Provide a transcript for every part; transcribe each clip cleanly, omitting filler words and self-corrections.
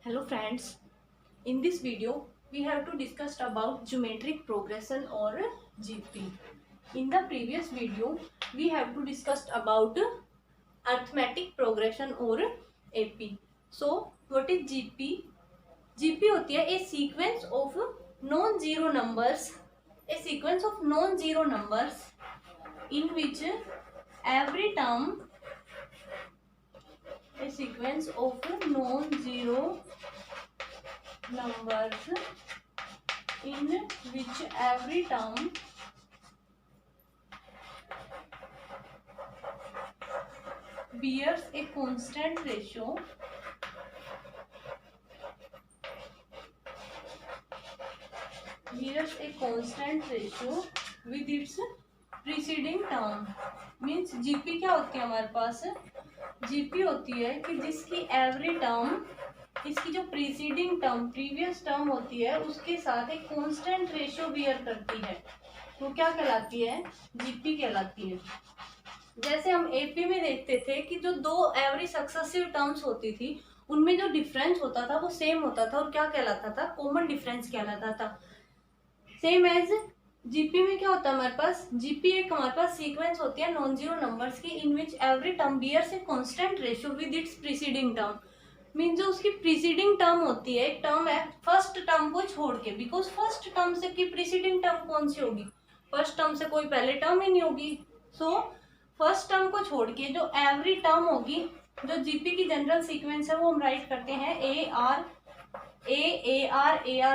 Hello friends, in this video we have to discuss about geometric progression or GP. In the previous video we have to discuss about arithmetic progression or AP. So what is GP? GP होती है a sequence of non-zero numbers, a sequence of non-zero numbers in which every term, a sequence of non-zero numbers in which every term bears a constant ratio with its preceding term. Means GP क्या होती है हमारे पास? GP होती है कि जिसकी every term, इसकी जो प्रीसीडिंग टर्म, प्रीवियस टर्म होती है उसके साथ एक कांस्टेंट रेशियो बियर करती है, वो क्या कहलाती है? जीपी कहलाती है। जैसे हम एपी में देखते थे कि जो दो एवरी सक्सेसिव टर्म्स होती थी उनमें जो डिफरेंस होता था वो सेम होता था और क्या कहलाता था? कॉमन डिफरेंस कहलाता था। सेम एज जीपी में क्या होता है हमारे पास? जीपी एक हमारे पास सीक्वेंस होती है नॉन जीरो नंबर्स की in which every term bears a constant ratio with its preceding term. Mean जो उसकी प्रीसीडिंग टर्म होती है, एक टर्म है फर्स्ट टर्म को छोड़ के, बिकॉज फर्स्ट टर्म से की प्रीसीडिंग टर्म कौन सी होगी? फर्स्ट टर्म से कोई पहले टर्म ही नहीं होगी। सो फर्स्ट टर्म को छोड़ के जो एवरी टर्म होगी, जो जीपी की जनरल सीक्वेंस है वो हम राइट करते हैं a r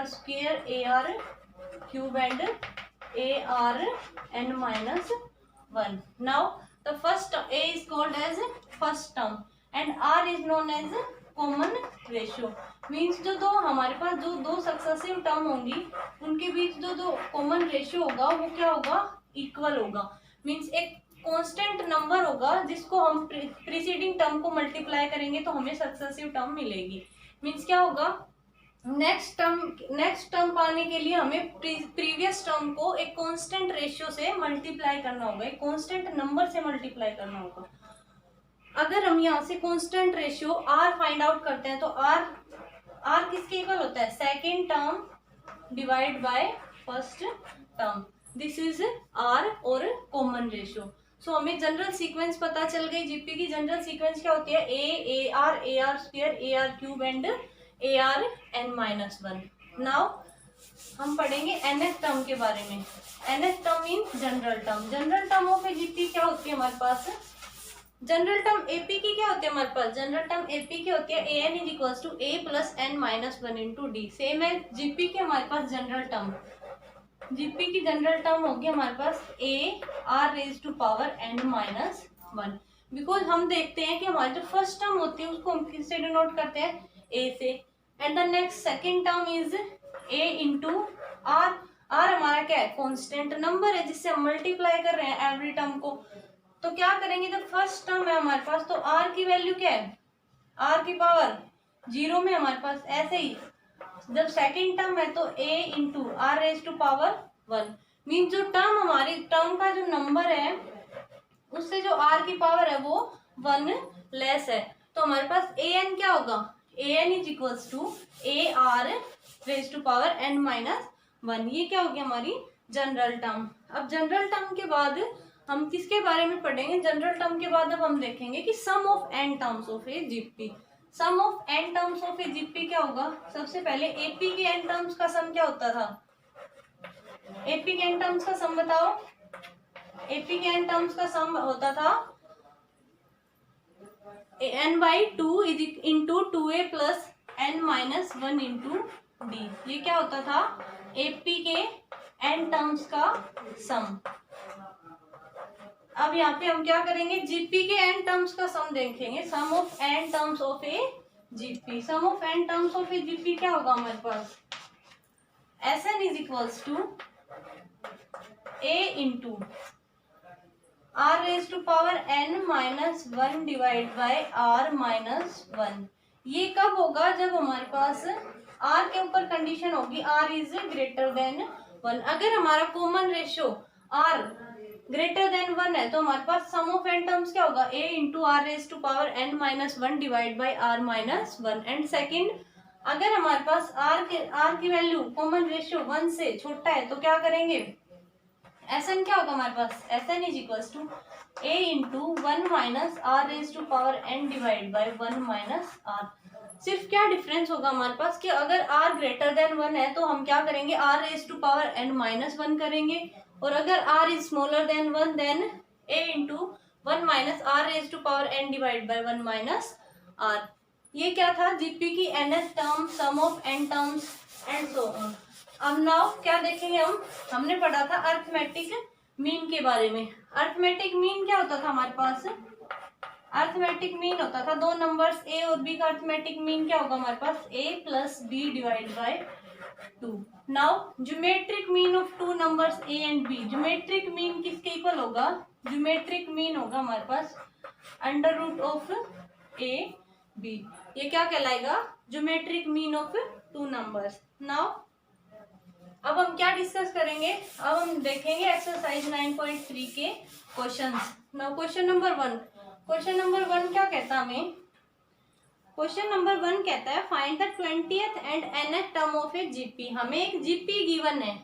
square a r cube and a r n minus one. Now the first a is called as first term and r is known as common ratio. Means जो दो हमारे पास जो दो सक्सेसिव टर्म होंगी उनके बीच जो दो common ratio होगा वो क्या होगा? इक्वल होगा। मीन्स एक कांस्टेंट नंबर होगा जिसको हम प्रीसीडिंग टर्म को मल्टीप्लाई करेंगे तो हमें सक्सेसिव टर्म मिलेगी। मीन्स क्या होगा? नेक्स्ट टर्म पाने के लिए हमें प्रीवियस टर्म को एक कांस्टेंट रेशियो से मल्टीप्लाई करना होगा, एक कांस्टेंट नंबर से मल्टीप्लाई करना होगा। अगर हम यहाँ से constant ratio r find out करते हैं तो आर किसके इक्वल होता है? Second term divide by first term. This is r और कॉमन रेशियो। सो हमें जनरल सीक्वेंस पता चल गई। जीपी की जनरल सीक्वेंस क्या होती है? A r square a r cube and a r n minus one. Now हम पढ़ेंगे nth टर्म के बारे में। nth term mean general term. General term of a GP क्या होती है हमारे पास? जनरल टर्म एपी की क्या होती है हमारे पास? जनरल टर्म एपी की होती है a n is equal to a plus n minus one into d. Same है जीपी के हमारे पास जनरल टर्म। जीपी की जनरल टर्म होगी हमारे पास a r raise to power n minus one. Because हम देखते हैं कि हमारी जो फर्स्ट टर्म होती है उसको हम किससे डिनोट करते हैं? ए से। And the next second term is a into r. R हमारा क्या है? कॉन्स्टेंट नंबर है जिससे हम मल्टीप्लाई कर रहे हैं एवरी टर्म को। तो क्या करेंगे? जब फर्स्ट टर्म है हमारे पास तो आर की वैल्यू क्या है? आर की पावर जीरो में हमारे पास। ऐसे ही जब सेकेंड टर्म है तो a into r raise to power one. Mean जो टर्म हमारी टर्म का जो नंबर है उससे जो आर की पावर है वो वन लेस है। तो हमारे पास ए एन क्या होगा? A n is equals to a r raise to power n minus one. ये क्या होगी? हमारी जनरल टर्म। अब जनरल टर्म के बाद हम किसके बारे में पढ़ेंगे? जनरल टर्म के बाद अब हम देखेंगे कि sum of n terms of a GP. Sum of n terms of a GP क्या होगा? सबसे पहले एपी के एन टर्म्स का सम क्या होता था? एपी के एन टर्म्स का सम बताओ। एपी के एन टर्म्स का सम होता था n by two is into two a plus n minus one into d. ये क्या होता था? एपी के एन टर्म्स का सम। अब यहाँ पे हम क्या करेंगे? जीपी के एन टर्म्स का सम देखेंगे। Sum of n terms of a GP. Sum of n terms of a GP क्या होगा हमारे पास? S n is equals to a into r raise to power n minus one divide by r minus one. ये कब होगा? जब हमारे पास आर के ऊपर कंडीशन होगी r is greater than one. अगर हमारा common ratio r greater than one है तो हमारे पास सम ऑफ एन टर्म्स क्या होगा? A into r raise to power n minus one divide by r minus one. And second अगर हमारे पास आर की वैल्यू कॉमन रेशियो 1 से छोटा है तो क्या करेंगे, Sn क्या होगा हमारे पास, Sn is equals to a into 1 minus r raise to power n divide by 1 minus r. सिर्फ क्या डिफरेंस होगा हमारे पास कि अगर r ग्रेटर देन 1 है तो हम क्या करेंगे, r raise to power n minus 1 करेंगे, और अगर r is smaller than 1 then a into 1 minus r raise to power n divide by 1 minus r। ये क्या था, जीपी की nth term, sum of n terms and so on. अब now क्या देखेंगे हमने पढ़ा था अर्थमेटिक मीन के बारे में। अर्थमेटिक मीन क्या होता था हमारे पास, अर्थमेटिक मीन होता था दो नंबर्स ए और बी का अर्थमेटिक मीन क्या होगा हमारे पास, a plus b divide by 2। Now geometric mean of two numbers a and b, geometric mean किसके इक्वल होगा, ज्योमेट्रिक मीन होगा हमारे पास under root of a b। ये क्या कहलाएगा, geometric mean of two numbers. Now अब हम क्या डिस्कस करेंगे, अब हम देखेंगे एक्सरसाइज 9.3 के questions. Now question number 1, question number 1 क्या कहता है हमें, क्वेश्चन नंबर 1 कहता है find the 20th and nth term of a GP. हमें एक जीपी गिवन है,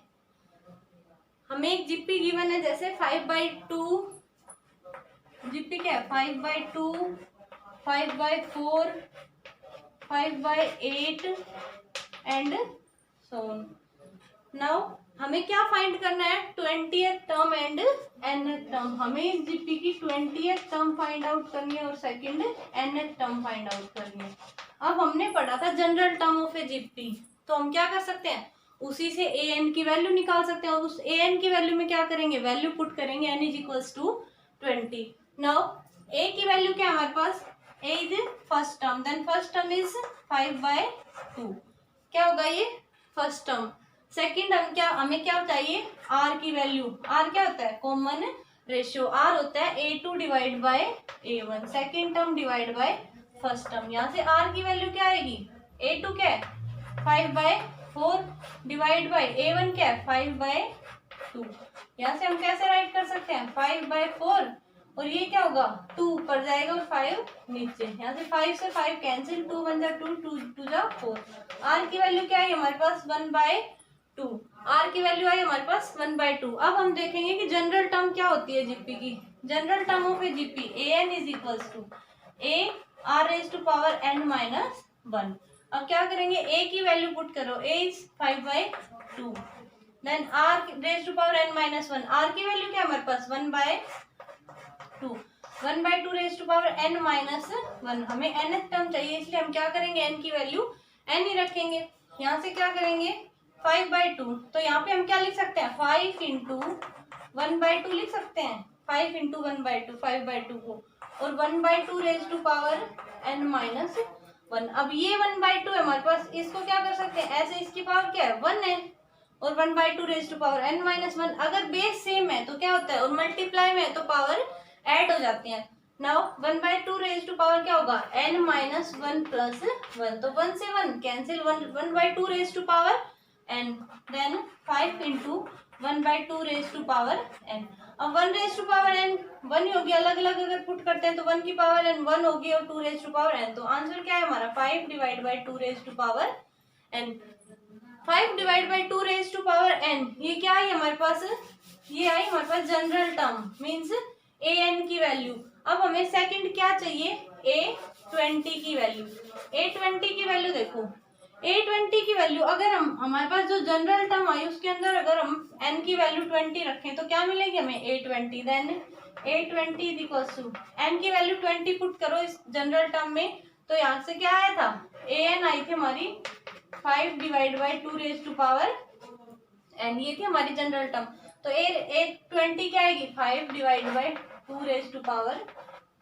हमें एक जीपी गिवन है, जैसे 5/2 जीपी क्या है, 5/2, 5/4, 5/8 एंड सो ऑन। नाउ हमें क्या फाइंड करना है, 20th term and nth term. हमें जीपी की 20th टर्म फाइंड आउट करनी है और second nth term find out करनी है। अब हमने पढ़ा था general term of a GP, तो हम क्या कर सकते हैं, उसी से ए एन की वैल्यू निकाल सकते हैं, और उस ए एन की वैल्यू में क्या करेंगे, वैल्यू पुट करेंगे, n is equals to 20। Now a की वैल्यू क्या है हमारे पास, a is first term, then first term is 5/2, क्या होगा ये फर्स्ट टर्म। सेकंड हमें क्या चाहिए, आर की वैल्यू, आर क्या होता है, कॉमन रेशियो, आर होता है a2 divide by a1, second term divide by first term. यहाँ से आर की वैल्यू क्या आएगी, a2 क्या है 5/4 डिवाइड बाय a1 क्या है 5/2। यहाँ से हम कैसे राइट कर सकते हैं, 5/4 और ये क्या होगा 2 ऊपर जाएगा और 5 नीचे, यहाँ से 5 से 5 कैंसिल, 2 1 जा 2, 2 जा 4। आर की वैल्यू क्या है हमारे पास 1/2, आर की वैल्यू आई हमारे पास 1/2। अब हम देखेंगे कि जनरल टर्म क्या होती है जीपी की, general term of a GP a n is equals to a r raise to power n minus 1। अब क्या करेंगे, ए की वैल्यू पुट करो, a is 5/2, then r raise to power n minus 1, r की value क्या है हमारे पास 1/2, 1/2 raise to power n minus 1। हमें nth टर्म चाहिए, इसलिए हम क्या करेंगे, n की वैल्यू n ही रखेंगे। यहाँ से क्या करेंगे 5/2, तो यहाँ पे हम क्या लिख सकते हैं, 5 इंटू 1/2 लिख सकते हैं, 5 इंटू 1/2, 5/2 को, और 1/2 raise to power n minus 1। अब ये 1/2 है हमारे पास, इसको क्या कर सकते हैं, ऐसे इसकी पावर क्या है 1 है, और 1/2 raise to power n minus 1। अगर बेस सेम है तो क्या होता है, और मल्टीप्लाई में है तो पावर ऐड हो जाती है। नाउ 1/2 रेज टू पावर क्या होगा n माइनस 1 प्लस 1, तो 1 से 1 cancel, 1/2 raise to power n, then 5 into 1/2 raise to power n। अब 1 रेज टू पावर n 1 ही होगी, अलग अलग अगर पुट करते हैं तो 1 की पावर n 1 होगी और 2 रेज टू पावर n, तो आंसर क्या है हमारा 5 divide by 2 raise to power n। 5 divide by 2 raise to power n, ये क्या आई हमारे पास, ये आई हमारे पास general term, means a n की वैल्यू। अब हमें सेकंड क्या चाहिए, a20 की वैल्यू। a20 की वैल्यू देखो, a20 की वैल्यू अगर हम हमारे पास जो जनरल टर्म आई उसके अंदर अगर हम n की वैल्यू 20 रखें तो क्या मिलेगी हमें a20, then a20 is equal to n की वैल्यू 20 पुट करो इस जनरल टर्म में, तो यहाँ से क्या आया था an आई थी हमारी 5 divide by 2 raise to power n, ये थी हमारी जनरल टर्म। तो a20 क्या आएगी 5 divide by 2 raise to power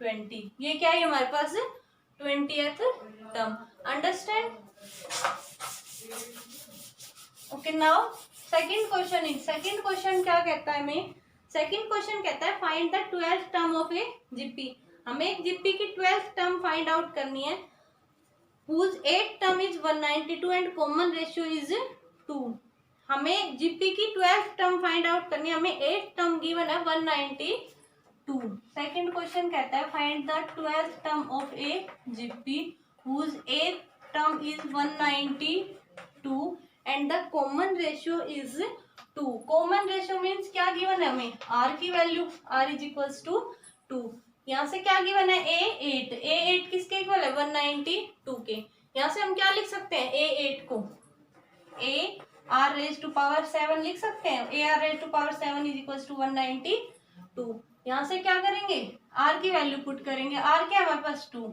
20, ये क्या है हमारे पास 20th term. Understand, okay. Now second question क्या कहता है हमें, सेकंड क्वेश्चन कहता है find the 12th term of a GP. हमें एक जीपी की 12th टर्म फाइंड आउट करनी है, whose 8th term is 192 and common ratio is 2। हमें जीपी की 12th टर्म फाइंड आउट करनी है, हमें 8th टर्म गिवन है 192। सेकंड क्वेश्चन कहता है find the 12th term of a GP whose 8th term is 192 and the common ratio is 2. Common ratio means क्या given है हमें, r की value r is equals to 2. यहाँ से क्या गिवन है, a8 किसके इक्वल है, 192 के. यहाँ से हम क्या लिख सकते हैं, a8 को a r raised to power 7 लिख सकते हैं. a r raised to power 7 is equals to 192. यहाँ से क्या करेंगे, r की वैल्यू पुट करेंगे. r क्या है हमारे पास 2.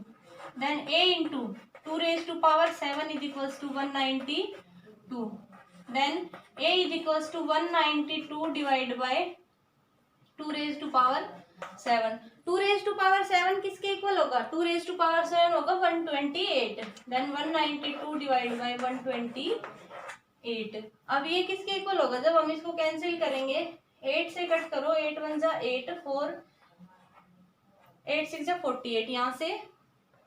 Then a into 2 raised to power 7 is equals to 192. Then a is equals to 192 divided by 2 raised to power 7. 2 raised to power 7 किसके इक्वल होगा, 2 raised to power 7 होगा 128. Then 192 divided by 128. अब ये किसके इक्वल होगा, जब हम इसको कैंसिल करेंगे, 8 से कट करो, 8 1 जा 8, 4 8 6 जा 48. यहाँ से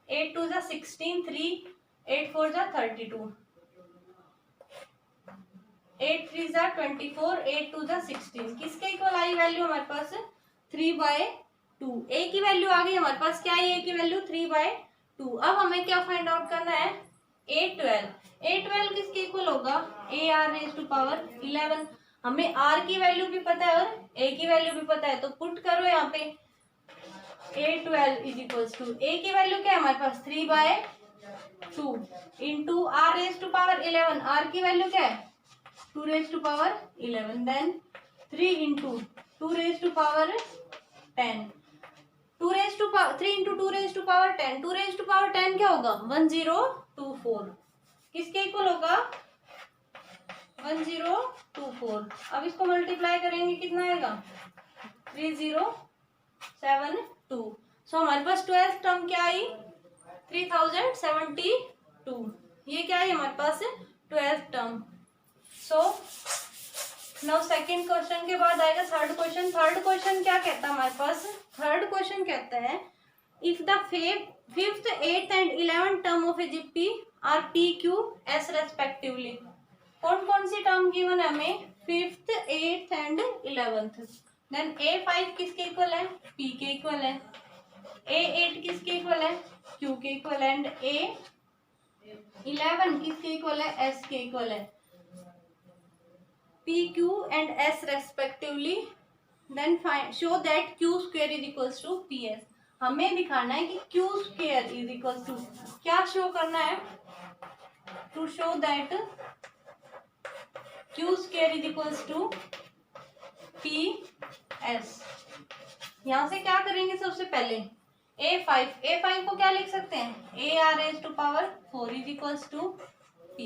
8 2 जा 16, 3 8 4 जा 32, 8 3 जा 24, 8 2 जा 16. किसके इक्वल आई वैल्यू हमारे पास, 3/2. ए की वैल्यू आ गई हमारे पास, क्या है ए की वैल्यू, 3/2. अब हमें क्या फाइंड आउट करना है, a12 किसके इक्वल होगा, a r raise to power 11. हमें r की वैल्यू भी पता है और a की वैल्यू भी पता है, तो पुट करो यहाँ पे a12 is equals to, a की वैल्यू क्या है हमारे पास, 3/2 into r raise to power 11. r की वैल्यू क्या है, 2 raise to power 11. Then 3 into 2 raise to power 10. 3 into 2 raise to power 10. 2 raise to power 10 क्या होगा, 1024. किसके इक्वल होगा, 1024. अब इसको मल्टीप्लाई करेंगे, कितना आएगा, 3072. सो हमारे पास 12th टर्म क्या आई, 3072. ये क्या है हमारे पास 12th term. So now second question के बाद आएगा थर्ड क्वेश्चन. थर्ड क्वेश्चन क्या कहता है हमारे पास, थर्ड क्वेश्चन कहता है if the 5th 8th and 11th term of a GP R P Q S respectively. कौन कौन सी टर्म गिवन है हमें, 5th 8th and 11th. Then a5 किसके इक्वल है, p के इक्वल है. a8 किसके इक्वल है, q के इक्वल है. एंड a11 किसके इक्वल है, s के इक्वल है. p q and s respectively. Then show that q square is equals to ps. हमें दिखाना है कि q square is equals to, क्या शो करना है, to show that q square is equals to ps. यहाँ से क्या करेंगे, सबसे पहले a5 को क्या लिख सकते हैं, a r raise to power 4 is equals to p.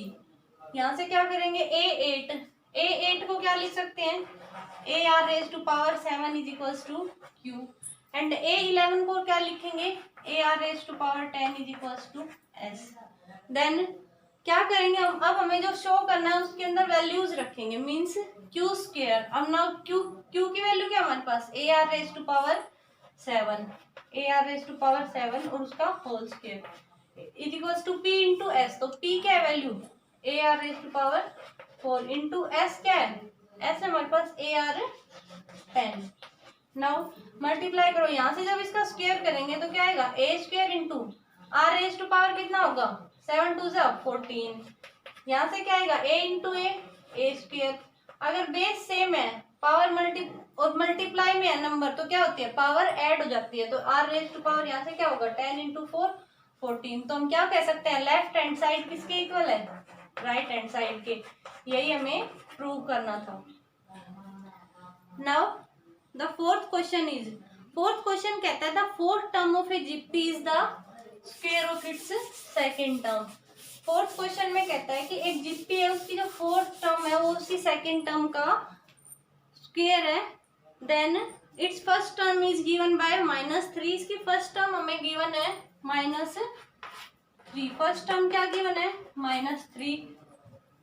यहाँ से क्या करेंगे, a8 को क्या लिख सकते हैं, a r raise to power 7 is equals to q. And a11 को क्या लिखेंगे, a r raise to power 10 is equals to s. Then क्या करेंगे हम, अब हमें जो शो करना है उसके अंदर वैल्यूज रखेंगे, मींस q स्क्वायर. अब नाउ q की वैल्यू क्या हमारे पास, a r raise to power 7 और उसका whole square is equals to p into s. तो p क्या है value, a r raise to power 4 into s क्या है, s हमारे पास a r 10. नाउ मल्टीप्लाई करो, यहाँ से जब इसका स्क्वायर करेंगे तो क्या आएगा, a square into r raise to power कितना होगा, 7 2 जा 14. यहाँ से क्या आएगा, a इंटू a स्क्वायर. अगर बेस सेम है, पावर मल्टीप्लाई में है नंबर, तो क्या होती है, पावर ऐड हो जाती है. तो r रेज टू पावर यहाँ से क्या होगा, 10 इंटू 4 14. तो हम क्या कह सकते हैं, लेफ्ट हैंड साइड किसके इक्वल है, राइट हैंड साइड के. यही हमें प्रूव करना था. नाउ द फोर्थ क्वेश्चन कहता है the fourth term of a GP is the square of its second term. Fourth question में कहता है कि एक जीपी है, उसकी जो फोर्थ टर्म है वो उसकी सेकंड टर्म का स्क्वायर है. Then its first term is given by -3. इसकी फर्स्ट टर्म हमें गिवन है -3. फर्स्ट टर्म क्या गिवन है, -3.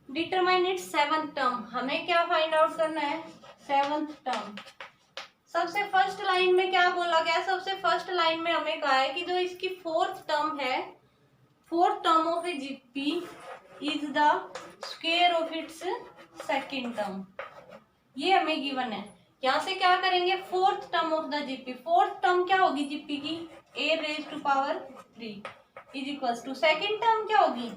Determine its seventh term. हमें क्या फाइंड आउट करना है, सेवंथ टर्म. सबसे फर्स्ट लाइन में क्या बोला गया, सबसे फर्स्ट लाइन में हमें कहा है कि जो इसकी फोर्थ टर्म है, fourth term of a GP is the square of its second term. ये हमें गिवन है. यहाँ से क्या करेंगे, fourth term of the GP. Fourth term क्या होगी जीपी की, a raise to power 3 is equals to, second term क्या होगी,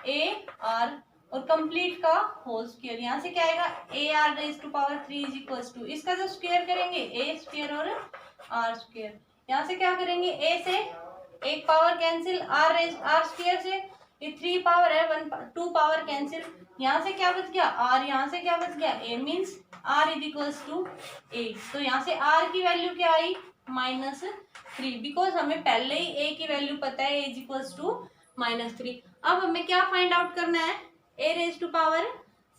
ए आर और कंप्लीट का होल स्क्वायर। यहाँ से क्या आएगा a r raise to power 3 is equal to, इसका जो स्क्वायर करेंगे ए स्क्वायर और आर स्क्वायर। यहाँ से क्या करेंगे ए से एक पावर कैंसिल, आर स्क्वायर से ये 3 पावर है 2 पावर कैंसिल, यहाँ से क्या बच गया आर, यहाँ से क्या बच गया a, means r is equals to a. तो यहाँ से आर की वैल्यू क्या आई -3, बिकॉज हमें पहले ही ए की वैल्यू पता है, ए इज इक्वल्स टू -3। अब हमें क्या फाइंड आउट करना है, ए रेज टू पावर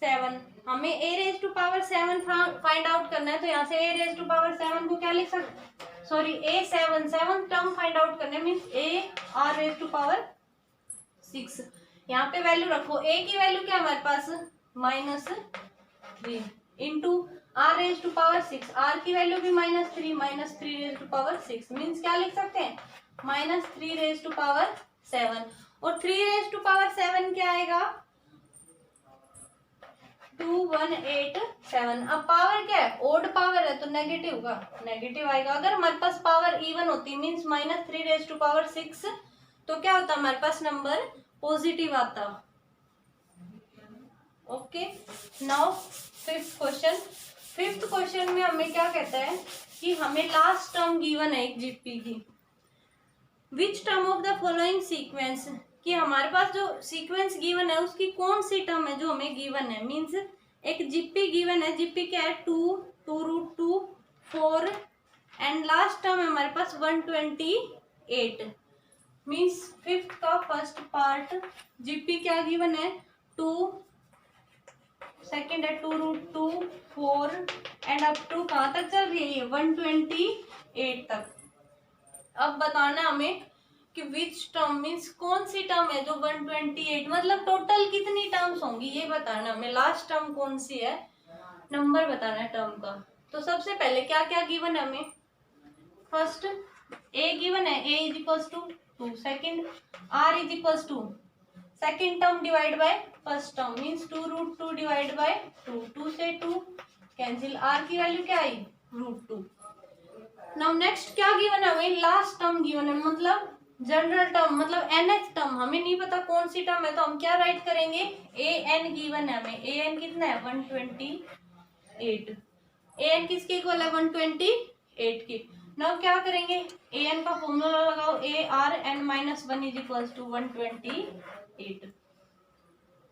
7, हमें a raise to power 7 find out करना है। तो यहाँ से ए रेज टू पावर 7 को क्या लिख सकते, sorry a 7 term find out करने, means a r raise to power 6। यहाँ पे वैल्यू रखो, ए की वैल्यू क्या हमारे पास -3 into r raise to power 6, r की वैल्यू भी -3 रेज टू पावर 6, मीन्स क्या लिख सकते हैं -3 रेज टू पावर 7। और 3 रेज टू पावर 7 क्या आएगा 2187। अब पावर क्या है ओड पावर है तो नेगेटिव का नेगेटिव आएगा। अगर हमारे पास पावर इवन होती मीन्स -3 रेज टू पावर 6 तो क्या होता हमारे पास नंबर पॉजिटिव आता। ओके, नाउ फिफ्थ क्वेश्चन में हमें क्या कहता है कि हमें लास्ट टर्म गिवन है एक जीपी की, which term of the following sequence, कि हमारे पास जो सीक्वेंस गिवन है उसकी कौन सी टर्म है जो हमें गिवन है। मीन्स एक जीपी गिवन है, जीपी क्या है 2√2 4 एंड लास्ट टर्म है हमारे पास 128। मीन्स फिफ्थ का फर्स्ट पार्ट जीपी क्या गिवन है 2, सेकेंड है 2√2 4 एंड अप टू कहाँ तक चल रही है ये 128 तक। अब बताना हमें कि विच टर्म मीन्स कौन सी टर्म है जो 128, मतलब टोटल कितनी टर्म्स होंगी ये बताना हमें, लास्ट टर्म कौन सी है नंबर बताना है टर्म का। तो सबसे पहले क्या क्या गिवन है हमें, फर्स्ट ए गिवन है a is equals to 2, second r is equals to second term divide by first term means 2√2 divide by 2, 2 से 2 कैंसिल, आर की वैल्यू क्या आई √2। नाउ नेक्स्ट क्या गिवन है हमें लास्ट टर्म गिवन है, मतलब जनरल टर्म, मतलब nth टर्म, हमें नहीं पता कौन सी टर्म है तो हम क्या राइट करेंगे ए एन गिवन है हमें, ए एन कितना है 128, ए एन किसके इक्वल है 128 की। नाउ क्या करेंगे ए एन का फॉर्मूला लगाओ, a r n -1 is equals to 128।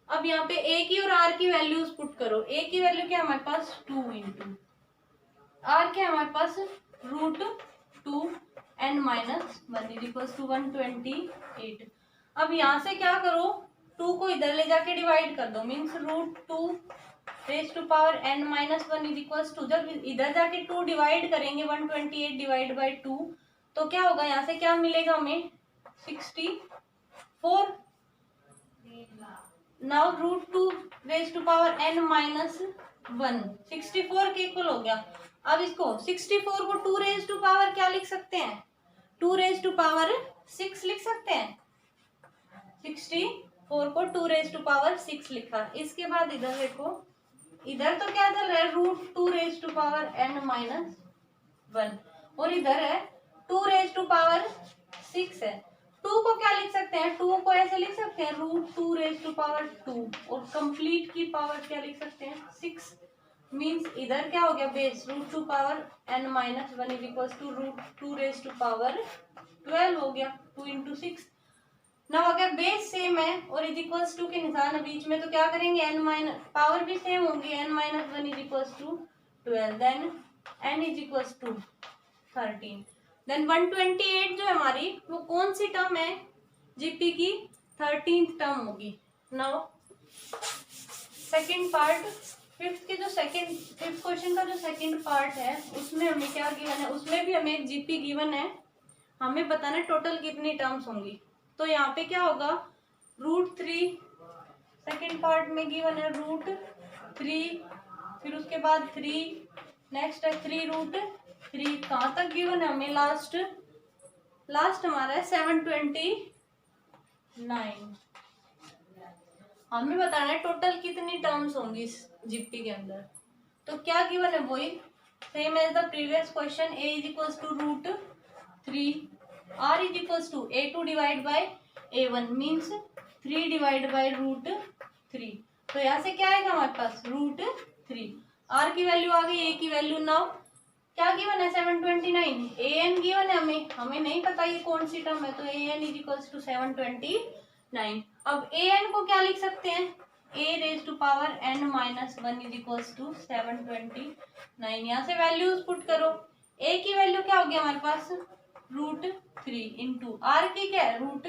अब यहाँ पे ए की और आर की वैल्यूज पुट करो, ए की वैल्यू क्या हमारे पास 2 इंटू आर क्या हमारे पास √2 एन -1 इज इक्वल्स टू 128। अब यहाँ से क्या करो 2 को इधर ले जाके डिवाइड कर दो, means √2 raise to power n -1 is equals to, जब इधर जाके 2 डिवाइड करेंगे 128 डिवाइड बाई 2 तो क्या होगा, यहाँ से क्या मिलेगा हमें 64। Now √2 raise to power n -1 64 के इक्वल हो गया। अब इसको 64 को 2 रेज टू पावर क्या लिख सकते हैं 2 रेज टू पावर 6 लिख सकते हैं, 64 को 2 रेज टू पावर 6 लिखा। इसके बाद इधर देखो, इधर तो क्या चल रहा है √2 रेज टू पावर n -1 और इधर है 2 रेज टू पावर 6 है। 2 को क्या लिख सकते हैं 2 को ऐसे लिख सकते हैं √2 रेज टू पावर 2 और कंप्लीट की पावर क्या लिख सकते हैं 6, मीन्स इधर क्या हो गया base √2 power n -1 is equal to √2 raise to power 12 हो गया, 2 इंटू 6। ना अगर बेस सेम है और इज इक्वल्स टू के निशान है बीच में तो क्या करेंगे पावर भी सेम होंगी, n -1 is equals to 12, then n is equals to 13, then 128 जो है हमारी वो कौन सी टर्म है जीपी की 13th टर्म होगी। Now second part fifth question का जो सेकंड पार्ट है उसमें हमें क्या गिवन है, उसमें भी हमें एक जीपी गिवन है, हमें बताना टोटल कितनी टर्म्स होंगी। तो यहाँ पे क्या होगा √3 सेकंड पार्ट में गिवन है √3, फिर उसके बाद 3, नेक्स्ट है 3√3, कहाँ तक गिवन है हमें लास्ट हमारा है 729। हमें बताना है टोटल कितनी टर्म्स होंगी इस जीपी के अंदर। तो क्या गिवन है वही same as the previous question, a is equals to √3, r is equals to a2 divide by a1 means 3 divide by root 3। तो यहाँ से क्या आएगा हमारे पास रूट 3। आर की वैल्यू आ गई, ए की वैल्यू। नाउ क्या गिवन है 729, ए एन गिवन है हमें नहीं पता ये कौन सी टर्म है, तो a n is equals to 729। अब ए एन को क्या लिख सकते हैं, a raise to power n minus 1 is equals to 729। यहाँ से वैल्यूज पुट करो। ए की वैल्यू क्या होगी हमारे पास रूट 3 इंटू आर की क्या है root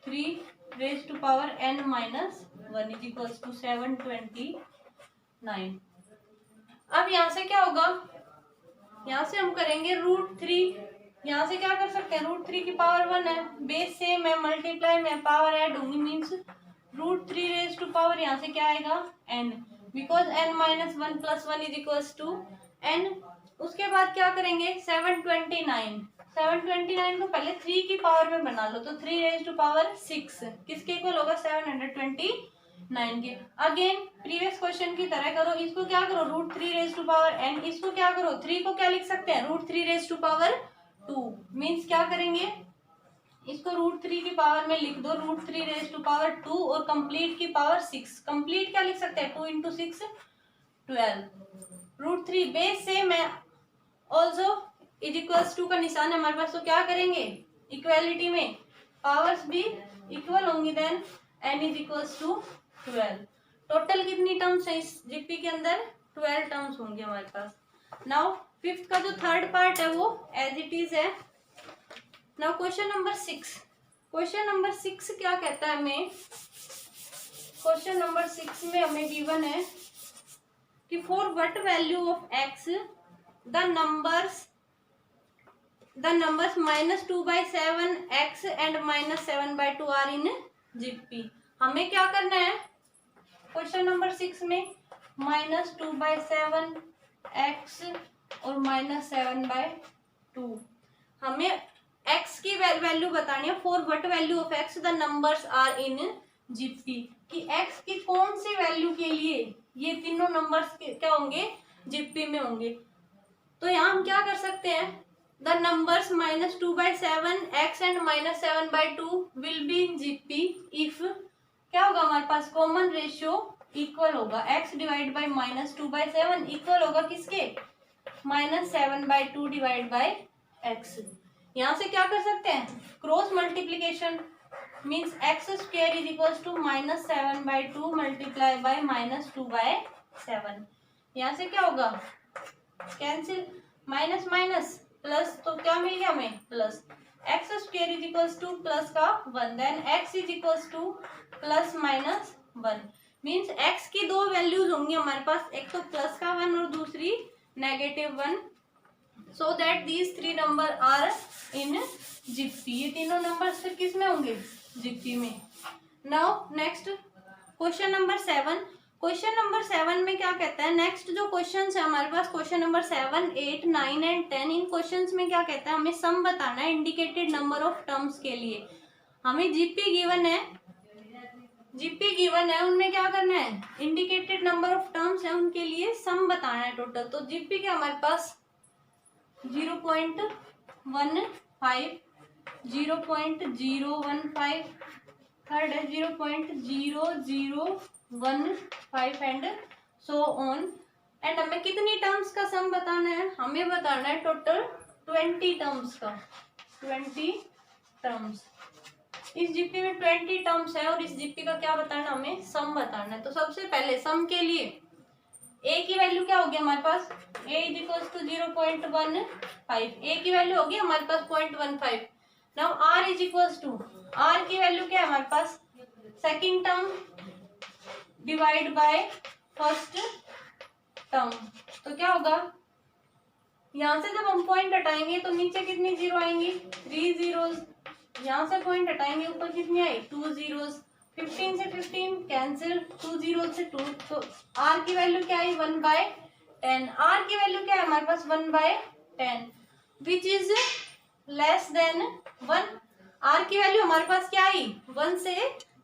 3 raise to power n minus 1 is equals to 729। अब यहाँ से क्या होगा, यहाँ से हम करेंगे रूट 3। यहाँ से क्या कर सकते हैं, रूट 3 की पावर 1 है, बेस सेम है, मल्टीप्लाई में पावर ऐड होंगी, means root 3 raise to power यहाँ से क्या आएगा n, because n minus 1 plus 1 is equals to n। उसके बाद क्या करेंगे 729 को पहले 3 की पावर में बना लो, तो 3 रेज टू पावर 6 किसके इक्वल होगा 729 के। अगेन प्रीवियस क्वेश्चन की तरह करो, इसको क्या करो root 3 raise to power n, इसको क्या करो 3 को क्या लिख सकते हैं root 3 raise to power 2, means क्या करेंगे इसको रूट 3 की पावर में लिख दो रूट 3 रेज टू पावर 2 और कंप्लीट की पावर 6। कंप्लीट क्या लिख सकते हैं 2 इंटू 6 12। रूट 3 बेस सेम है, ऑल्सो इज इक्वल्स टू का निशान है हमारे पास, तो क्या करेंगे इक्वालिटी में पावर्स भी इक्वल होंगी, then n is equals to 12। Total कितनी टर्म्स है इस जीपी के अंदर 12 टर्म्स होंगे हमारे पास। नाउ फिफ्थ का जो थर्ड पार्ट है वो एज इट इज है। Now question number 6, question number 6 क्या कहता है हमें, क्वेश्चन नंबर 6 में हमें गिवन है कि for what value of x the numbers -2/7 x and -7/2 are in GP. हमें क्या करना है क्वेश्चन नंबर 6 में -2/7 x और -7/2 हमें x की वैल्यू बतानी है। For what value of x the numbers are in GP, कि x की कौन सी वैल्यू के लिए ये तीनों नंबर्स क्या होंगे जीपी में होंगे। तो यहाँ हम क्या कर सकते हैं, the numbers -2/7 x and -7/2 will be in GP if क्या होगा हमारे पास कॉमन रेशियो इक्वल होगा, x डिवाइड बाई -2/7 इक्वल होगा किसके -7/2 डिवाइड बाई x। यहाँ से क्या कर सकते हैं cross multiplication, means x square is equals to -7/2 multiply by -2/7। यहाँ से क्या होगा कैंसिल, माइनस माइनस प्लस, तो क्या मिल गया हमें plus, x square is equals to plus का 1, then x is equals to plus minus 1, means x की दो वैल्यूज होंगी हमारे पास, एक तो प्लस का 1 और दूसरी -1, so that these 3 number are in GP. ये तीनों नंबर फिर किस में होंगे जीपी में। Now next question number 7, question number 7 में क्या कहता है, नेक्स्ट जो क्वेश्चन है हमारे पास क्वेश्चन नंबर 7, 8, 9 एंड 10, इन क्वेश्चंस में क्या कहता है हमें सम बताना है इंडिकेटेड नंबर ऑफ टर्म्स के लिए। हमें जीपी गिवन है, जीपी गिवन है, उनमें क्या करना है इंडिकेटेड नंबर ऑफ टर्म्स है उनके लिए सम बताना है टोटल। तो जीपी के हमारे पास 0.15, 0.015, थर्ड है 0.0015 एंड सो ऑन। एंड हमें कितनी टर्म्स का सम बताना है, हमें बताना है टोटल 20 टर्म्स का, 20 टर्म्स। इस जीपी में 20 टर्म्स है और इस जीपी का क्या बताना हमें सम बताना है। तो सबसे पहले सम के लिए ए की वैल्यू क्या होगी हमारे पास, a is equals to 0.15, a की वैल्यू होगी हमारे पास 0.15। Now r is equals to, r की वैल्यू क्या है हमारे पास second term divide by first term. तो क्या होगा यहाँ से जब हम पॉइंट हटाएंगे तो नीचे कितनी जीरो आएंगी 3 जीरोस, यहाँ से पॉइंट हटाएंगे ऊपर कितनी आई 2 जीरोस, 15 से 15 कैंसिल, 2 जीरो से 2, तो आर की वैल्यू क्या आई 1/10। आर की वैल्यू क्या है हमारे पास 1/10 which is less than 1। R की वैल्यू हमारे पास क्या आई 1 से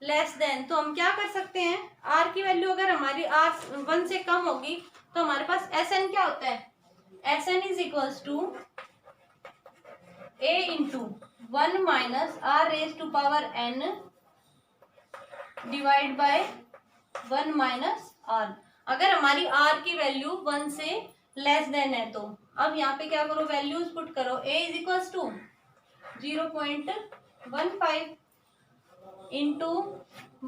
लेस देन, तो हम क्या कर सकते हैं आर की वैल्यू अगर हमारी आर 1 से कम होगी तो हमारे पास एस एन क्या होता है, s n is equals to a into 1 minus r raise to power n divide by 1 minus r. अगर हमारी आर की वैल्यू 1 से लेस देन है तो अब यहाँ पे क्या करो, वैल्यूज पुट करो। A is equals to 0.15 into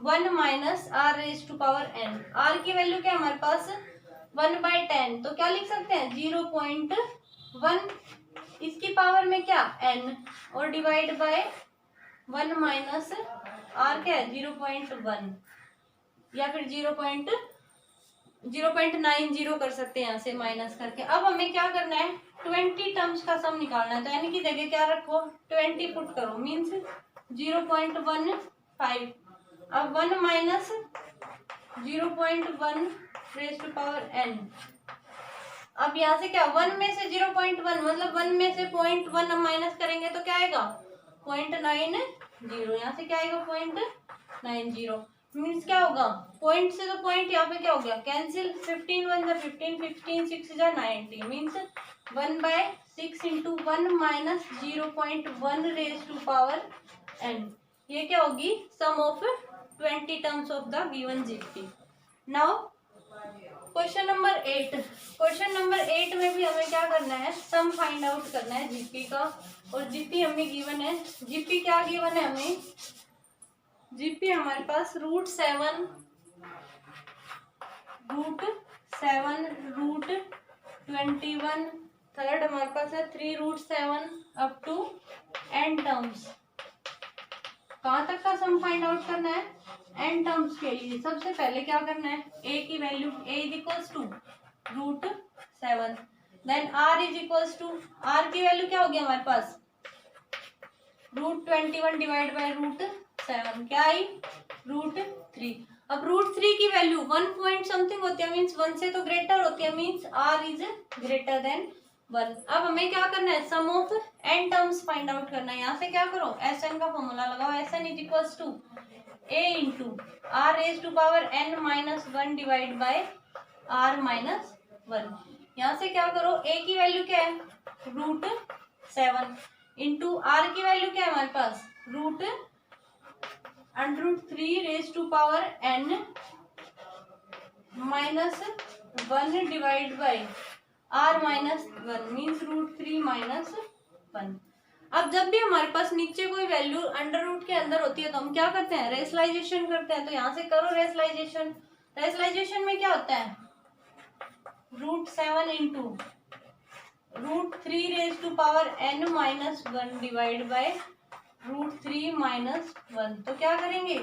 1 minus r raise to power n. R की वैल्यू क्या है हमारे पास 1/10, तो क्या लिख सकते हैं 0.1 इसकी पावर में क्या एन और डिवाइड बाय 1 माइनस आर क्या है 0.1 या फिर 0.90 कर सकते हैं यहाँ से माइनस करके। अब हमें क्या करना है 20 टर्म्स का सम निकालना है, तो यानी कि जगह क्या रखो 20 पुट करो, मीन्स 0.15। अब 1 minus 0.1 raise to power n. अब यहाँ से क्या 1 में से 0.1 मतलब 1 में से 0.1 हम माइनस करेंगे तो क्या आएगा 0.90। यहाँ से क्या आएगा 0.90, मीन्स क्या होगा पॉइंट से तो पॉइंट यहाँ पे क्या हो गया कैंसिल, 15 1 जा 15, 15 6 जा 90, means 1/6 into 1 minus 0.1 raise to power n. ये क्या होगी sum of 20 terms of the given GP. Now question number 8। Question number 8 में भी हमें क्या करना है सम फाइंड आउट करना है जीपी का, और जीपी हमें गिवन है। जीपी क्या गिवन है हमें, जीपी हमारे पास √7 √21, थर्ड हमारे पास है 3√7 अप टू n टर्म्स। कहाँ तक का सम फाइंड आउट करना है n टर्म्स के लिए। सबसे पहले क्या करना है a की value a is equals to √7, then r is equals to r की वैल्यू क्या होगी हमारे पास √21 डिवाइड बाय √7 क्या आई √3। अब √3 की वैल्यू 1 पॉइंट समथिंग होती है, मीन्स 1 से तो ग्रेटर होती है, means r is greater than 1। अब हमें क्या करना है sum of n terms find out करना है। यहाँ से क्या करो Sn का फॉर्मूला लगाओ, Sn is equals to a into r raise to power n minus 1 divide by r minus 1। यहाँ से क्या करो a की वैल्यू क्या है √7 इंटू आर की वैल्यू क्या है हमारे पास √3 raise to power n minus 1 divide by r minus 1, means √3 minus 1। अब जब भी हमारे पास नीचे कोई वैल्यू अंडर रूट के अंदर होती है तो हम क्या करते हैं रेशनलाइजेशन करते हैं। तो यहाँ से करो रेशनलाइजेशन। रेशनलाइजेशन में क्या होता है √7 into √3 raise to power n minus 1 divide by √3 minus 1। तो क्या करेंगे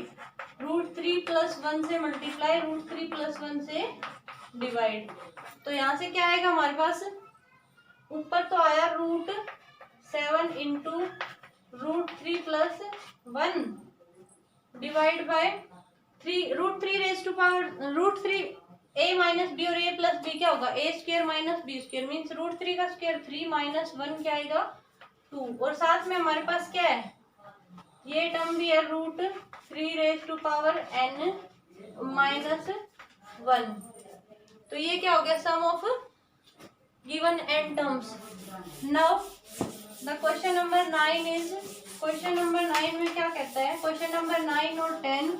√3 प्लस 1 से मल्टीप्लाई, √3 प्लस 1 से डिवाइड। तो यहाँ से क्या आएगा हमारे पास ऊपर तो आया √7 into √3 plus 1 divide by √3 raise to power √3 a minus b और a प्लस बी क्या होगा a square minus b square, means √3 का स्क्वायर 3 माइनस 1 क्या आएगा 2। और साथ में हमारे पास क्या है ये टर्म भी है √3 raise to power n minus 1। तो ये क्या हो गया sum of given n terms. Now the question number 9 is, question number 9 में क्या कहता है क्वेश्चन नंबर 9 और 10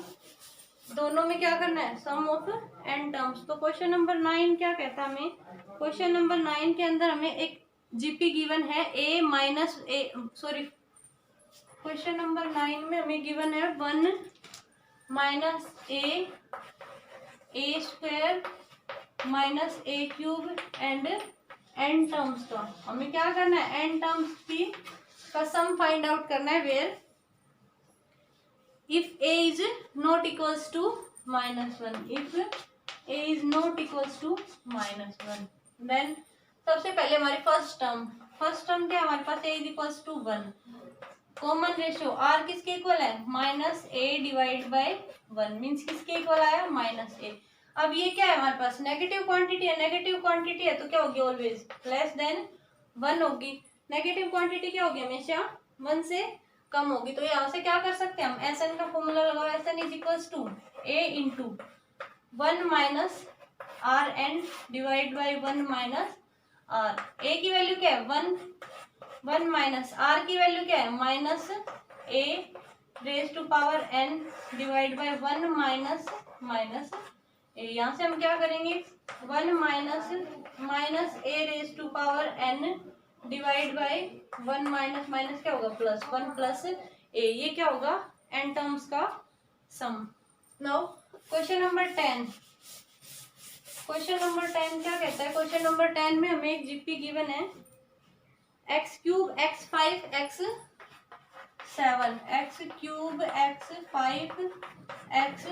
दोनों में क्या करना है सम ऑफ n टर्म्स। तो क्वेश्चन नंबर 9 क्या कहता है हमें, क्वेश्चन नंबर 9 के अंदर हमें एक जीपी गिवन है a minus a, sorry question number 9 में हमें गिवन है 1 minus a square minus a cube and n terms का हमें क्या करना है n टर्म्स की का सम फाइंड आउट करना है where if a is not equals to -1, if a is not equals to -1, then सबसे पहले हमारी फर्स्ट टर्म क्या है हमारे पास a is equals to 1, common ratio r किसके इक्वल है -a डिवाइड बाय 1, मीन्स किसके इक्वल आया -a। अब ये क्या है हमारे पास नेगेटिव क्वांटिटी है, नेगेटिव क्वांटिटी है तो क्या होगी ऑलवेज लेस देन 1 होगी। नेगेटिव क्वांटिटी क्या होगी हमेशा 1 से कम होगी। तो यहाँ से क्या कर सकते हैं हम Sn का फॉर्मूला लगाओ, Sn is equals to a into 1 minus R N divide by 1 minus R. a की वैल्यू क्या है 1 माइनस आर की वैल्यू क्या है -a raise to power n divide by 1 minus minus a. यहाँ से हम क्या करेंगे 1 minus a raise to power n divide by 1 minus minus क्या होगा प्लस 1 प्लस ए। ये क्या होगा n टर्म्स का sum. Now question number 10। Question number 10 क्या कहता है? क्वेश्चन नंबर 10 में हमें एक जीपी गिवन है X cube X 5 X 7 X cube X 5 X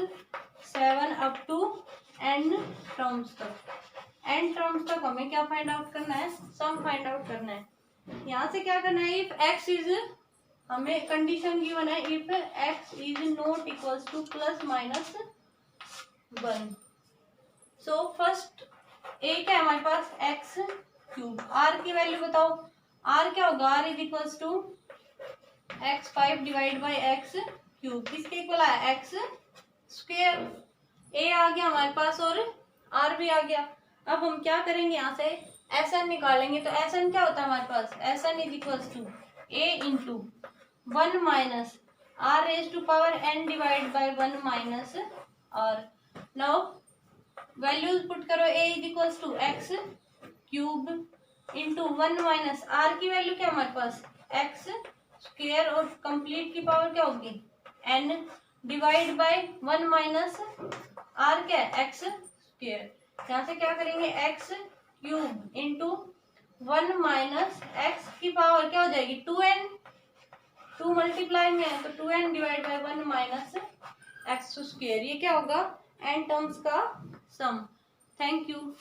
7 up to n terms तक। n टर्म्स तक हमें क्या फाइंड आउट करना है? सम फाइंड आउट करना है। यहाँ से क्या करना है? इफ x इज, हमें कंडीशन गिवन है if x is not equals to plus minus 1। So first a क्या है हमारे पास x क्यूब। r की वैल्यू बताओ, r क्या होगा? r is equals to x5 divide by X cube. किसके इक्वल आया? x square. a आ गया हमारे पास और r भी आ गया। अब हम क्या करेंगे? यहाँ से Sn निकालेंगे। तो Sn क्या होता है हमारे पास? Sn is equals to a into 1 minus r raise to power n divide by 1 minus r। Now values put करो। a is equals to X cube into 1 minus r की वैल्यू क्या हमारे पास? x स्क्वायर और complete की power क्या होगी? n divide by 1 minus r क्या है? x square. यहाँ से क्या करेंगे? x cube into 1 minus x की पावर क्या हो जाएगी? 2n। 2 मल्टीप्लाई में है तो 2n divide by 1 minus x square. ये क्या होगा? n टर्म्स का सम। Thank you.